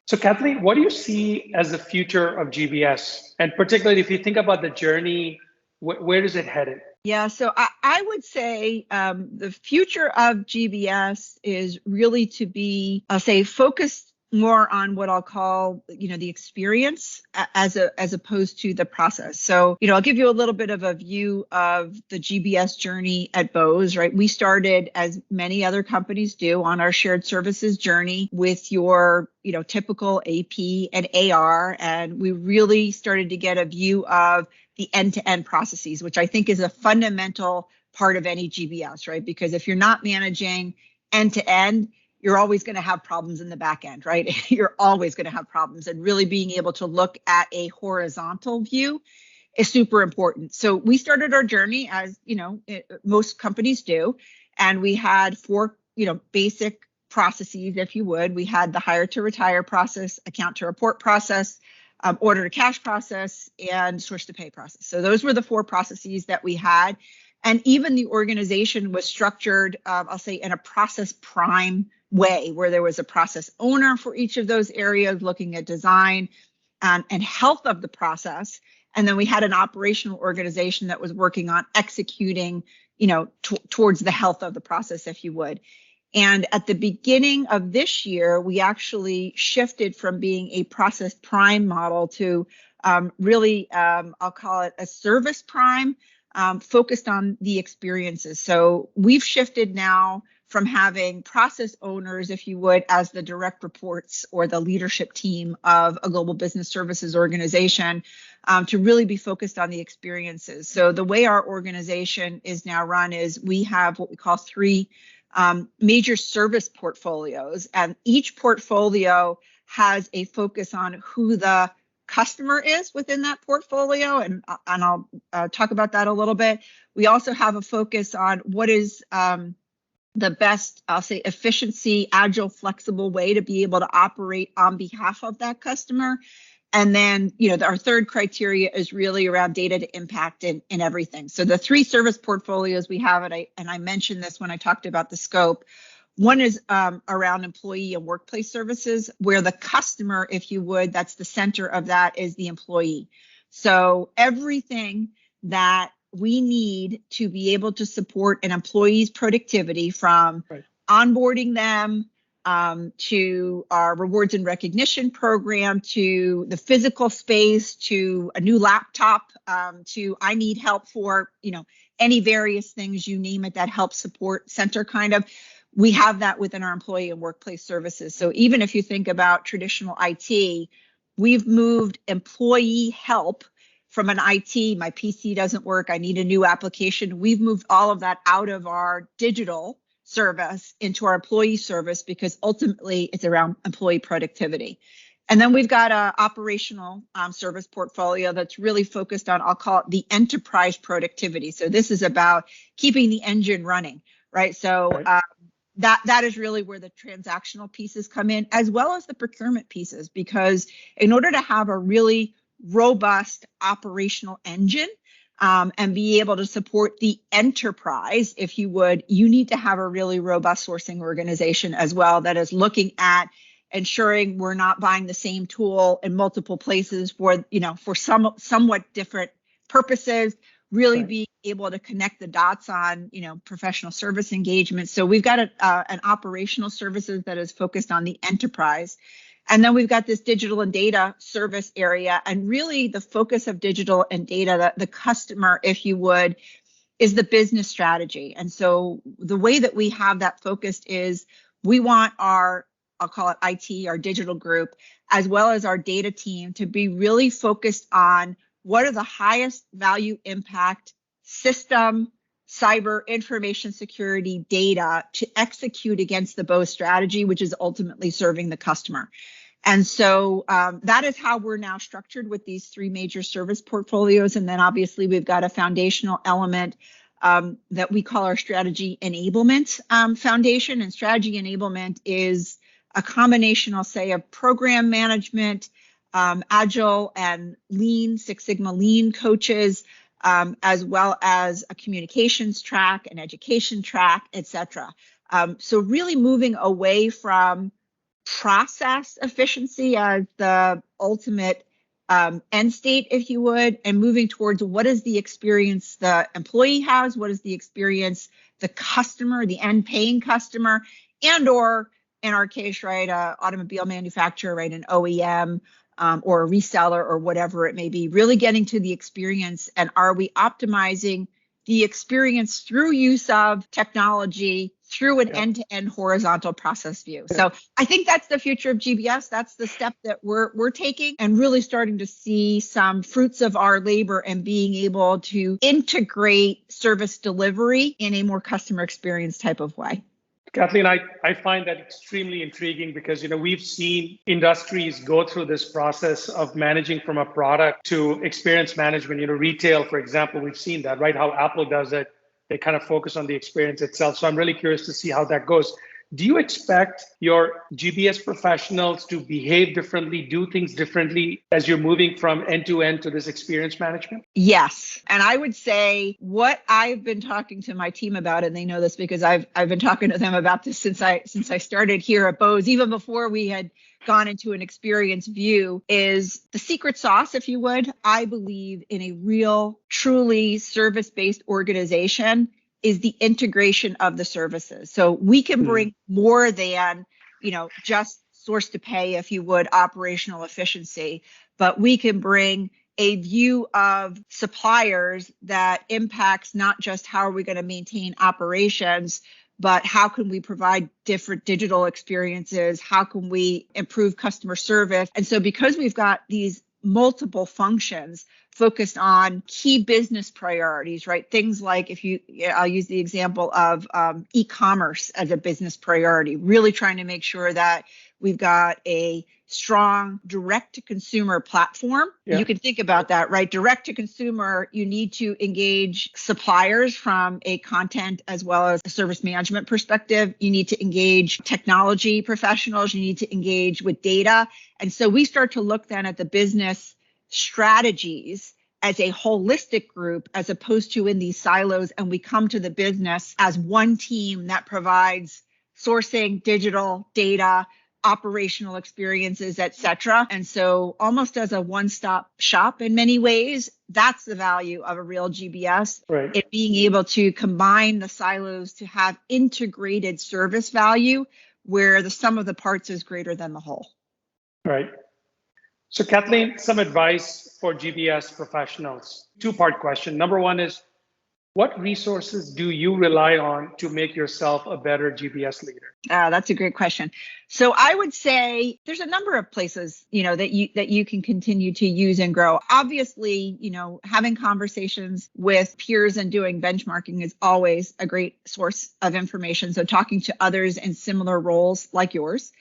So Kathleen, what do you see as the future of GBS? And particularly if you think about the journey, where is it headed? Yeah, so I would say the future of GBS is really to be, I'll say, focused more on what I'll call, the experience as opposed to the process. So, I'll give you a little bit of a view of the GBS journey at Bose, right? We started, as many other companies do, on our shared services journey with your, typical AP and AR, and we really started to get a view of the end-to-end processes, which I think is a fundamental part of any GBS, right? Because if you're not managing end-to-end, you're always going to have problems in the back end, right? You're always going to have problems, and really being able to look at a horizontal view is super important. So we started our journey as, most companies do, and we had four, basic processes, if you would. We had the hire to retire process, account to report process, order to cash process, and source to pay process. So those were the four processes that we had. And even the organization was structured, I'll say, in a process prime way, where there was a process owner for each of those areas, looking at design and health of the process. And then we had an operational organization that was working on executing, towards the health of the process, if you would. And at the beginning of this year, we actually shifted from being a process prime model to really, I'll call it a service prime, focused on the experiences. So we've shifted now from having process owners, if you would, as the direct reports or the leadership team of a global business services organization, to really be focused on the experiences. So the way our organization is now run is we have what we call three major service portfolios, and each portfolio has a focus on who the customer is within that portfolio, and I'll talk about that a little bit. We also have a focus on what is the best, I'll say, efficiency, agile, flexible way to be able to operate on behalf of that customer. And then, our third criteria is really around data to impact in everything. So the three service portfolios we have, and I mentioned this when I talked about the scope. One is around employee and workplace services, where the customer, if you would, that's the center of that, is the employee. So everything that we need to be able to support an employee's productivity, from onboarding them, to our rewards and recognition program, to the physical space, to a new laptop, to I need help for, any various things, you name it, that help support center kind of. We have that within our employee and workplace services. So even if you think about traditional IT, we've moved employee help from an IT, my PC doesn't work, I need a new application. We've moved all of that out of our digital service into our employee service, because ultimately it's around employee productivity. And then we've got an operational service portfolio that's really focused on, I'll call it the enterprise productivity. So this is about keeping the engine running, right? So that is really where the transactional pieces come in, as well as the procurement pieces, because in order to have a really robust operational engine, and be able to support the enterprise, if you would, you need to have a really robust sourcing organization as well, that is looking at ensuring we're not buying the same tool in multiple places for, for somewhat different purposes, really being able to connect the dots on, professional service engagement. So we've got an operational services that is focused on the enterprise. And then we've got this digital and data service area. And really the focus of digital and data, the customer, if you would, is the business strategy. And so the way that we have that focused is we want our, I'll call it IT, our digital group, as well as our data team, to be really focused on what are the highest value impact system, cyber, information security data to execute against the Bose strategy, which is ultimately serving the customer. And so that is how we're now structured with these three major service portfolios. And then obviously we've got a foundational element that we call our strategy enablement foundation. And strategy enablement is a combination, I'll say, of program management, agile and lean, Six Sigma lean coaches, as well as a communications track, an education track, et cetera. So really moving away from process efficiency as the ultimate end state, if you would, and moving towards what is the experience the employee has, what is the experience the customer, the end paying customer, and or in our case, right, automobile manufacturer, right, an OEM or a reseller or whatever it may be, really getting to the experience. And are we optimizing the experience through use of technology through an end-to-end horizontal process view? So I think that's the future of GBS. That's the step that we're taking, and really starting to see some fruits of our labor and being able to integrate service delivery in a more customer experience type of way. Kathleen, I find that extremely intriguing because, we've seen industries go through this process of managing from a product to experience management. Retail, for example, we've seen that, right? How Apple does it. They kind of focus on the experience itself. So I'm really curious to see how that goes. Do you expect your GBS professionals to behave differently, do things differently as you're moving from end to end to this experience management? Yes. And I would say what I've been talking to my team about, and they know this because I've been talking to them about this since I started here at Bose, even before we had gone into an experience view, is the secret sauce, if you would. I believe in a real, truly service-based organization is the integration of the services. So we can bring more than, just source to pay, if you would, operational efficiency, but we can bring a view of suppliers that impacts not just how are we going to maintain operations, but how can we provide different digital experiences? How can we improve customer service? And so because we've got these multiple functions focused on key business priorities, right? Things like I'll use the example of e-commerce as a business priority, really trying to make sure that we've got a strong direct-to-consumer platform. You can think about that, right? Direct-to-consumer, you need to engage suppliers from a content as well as a service management perspective. You need to engage technology professionals. You need to engage with data. And so we start to look then at the business strategies as a holistic group as opposed to in these silos. And we come to the business as one team that provides sourcing, digital, data, operational experiences, et cetera. And so almost as a one-stop shop in many ways, that's the value of a real GBS. Right. It being able to combine the silos to have integrated service value where the sum of the parts is greater than the whole. Right. So Kathleen, some advice for GBS professionals. Two-part question. Number one is, what resources do you rely on to make yourself a better GBS leader? That's a great question. So I would say there's a number of places, that you can continue to use and grow. Obviously, having conversations with peers and doing benchmarking is always a great source of information. So talking to others in similar roles like yours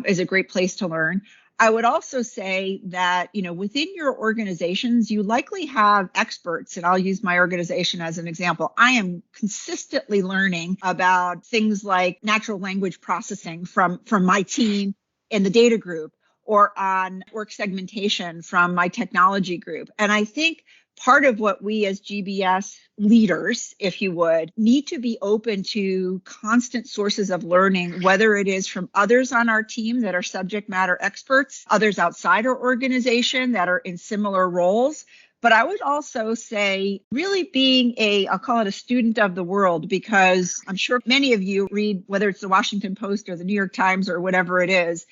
is a great place to learn. I would also say that, within your organizations, you likely have experts, and I'll use my organization as an example. I am consistently learning about things like natural language processing from my team in the data group, or on work segmentation from my technology group. And I think part of what we as GBS leaders, if you would, need to be open to constant sources of learning, whether it is from others on our team that are subject matter experts, others outside our organization that are in similar roles. But I would also say really being I'll call it a student of the world, because I'm sure many of you read, whether it's the Washington Post or the New York Times or whatever it is,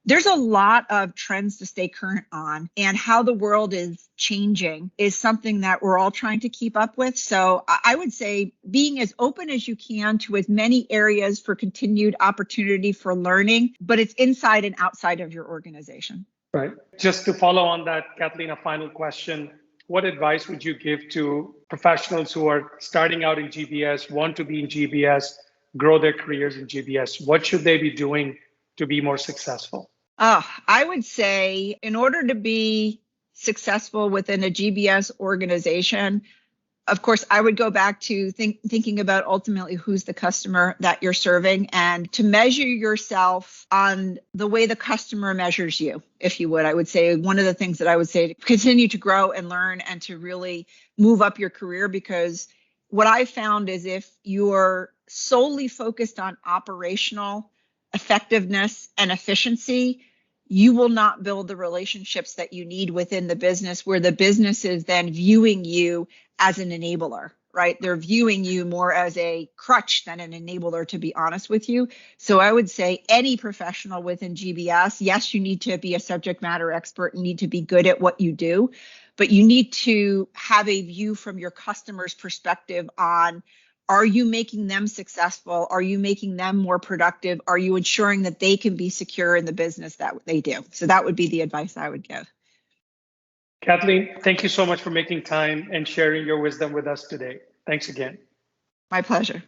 there's a lot of trends to stay current on, and how the world is changing is something that we're all trying to keep up with. So I would say being as open as you can to as many areas for continued opportunity for learning, but it's inside and outside of your organization. Right. Just to follow on that, Kathleen, a final question. What advice would you give to professionals who are starting out in GBS, want to be in GBS, grow their careers in GBS? What should they be doing to be more successful? I would say in order to be successful within a GBS organization, of course, I would go back to thinking about ultimately who's the customer that you're serving, and to measure yourself on the way the customer measures you, if you would. I would say one of the things that I would say to continue to grow and learn and to really move up your career, because what I found is if you're solely focused on operational effectiveness and efficiency, you will not build the relationships that you need within the business, where the business is then viewing you as an enabler, right? They're viewing you more as a crutch than an enabler, to be honest with you. So I would say any professional within GBS, yes, you need to be a subject matter expert, you need to be good at what you do, but you need to have a view from your customer's perspective on, are you making them successful? Are you making them more productive? Are you ensuring that they can be secure in the business that they do? So that would be the advice I would give. Kathleen, thank you so much for making time and sharing your wisdom with us today. Thanks again. My pleasure.